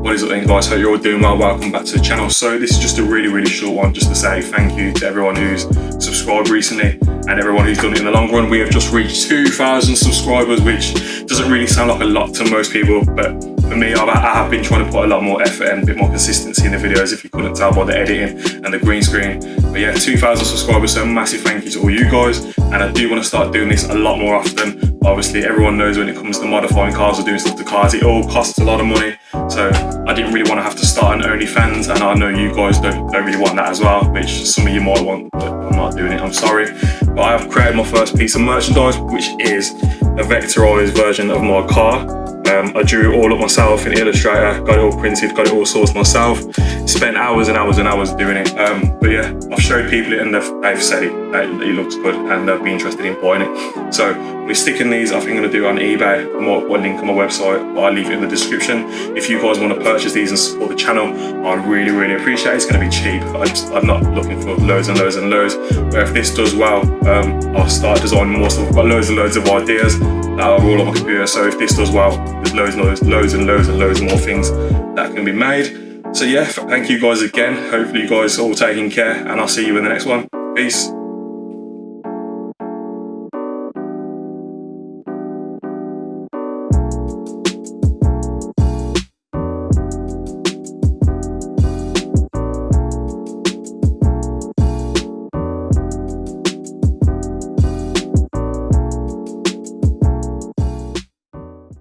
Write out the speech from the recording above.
What is up then guys, hope you're all doing well. Welcome back to the channel. So this is just a really short one just to say thank you to everyone who's subscribed recently and everyone who's done it in the long run. We have just reached 2,000 subscribers, which doesn't really sound like a lot to most people, but for me, I have been trying to put a lot more effort and a bit more consistency in the videos, if you couldn't tell by the editing and the green screen. But yeah, 2,000 subscribers, so massive thank you to all you guys. And I do want to start doing this a lot more often. Obviously, everyone knows when it comes to modifying cars or doing stuff to cars, it all costs a lot of money. So I didn't really want to have to start an OnlyFans, and I know you guys don't really want that as well, which some of you might want, but I'm not doing it, I'm sorry. But I have created my first piece of merchandise, which is a vectorized version of my car. I drew it all up myself in Illustrator, got it all printed, got it all sourced myself, spent hours and hours and hours doing it. But yeah, I've showed people it and they've said it looks good and they'll be interested in buying it. So we're sticking these, I think I'm going to do it on eBay. I might put a link on my website, but I'll leave it in the description. If you guys want to purchase these and support the channel, I really appreciate it. It's going to be cheap. I'm not looking for loads and loads and loads, but if this does well, I'll start designing more stuff. I've got loads and loads of ideas that are all on my computer, so if this does well, there's loads and loads more things that can be made. So yeah, thank you guys again. Hopefully you guys are all taking care, and I'll see you in the next one. Peace.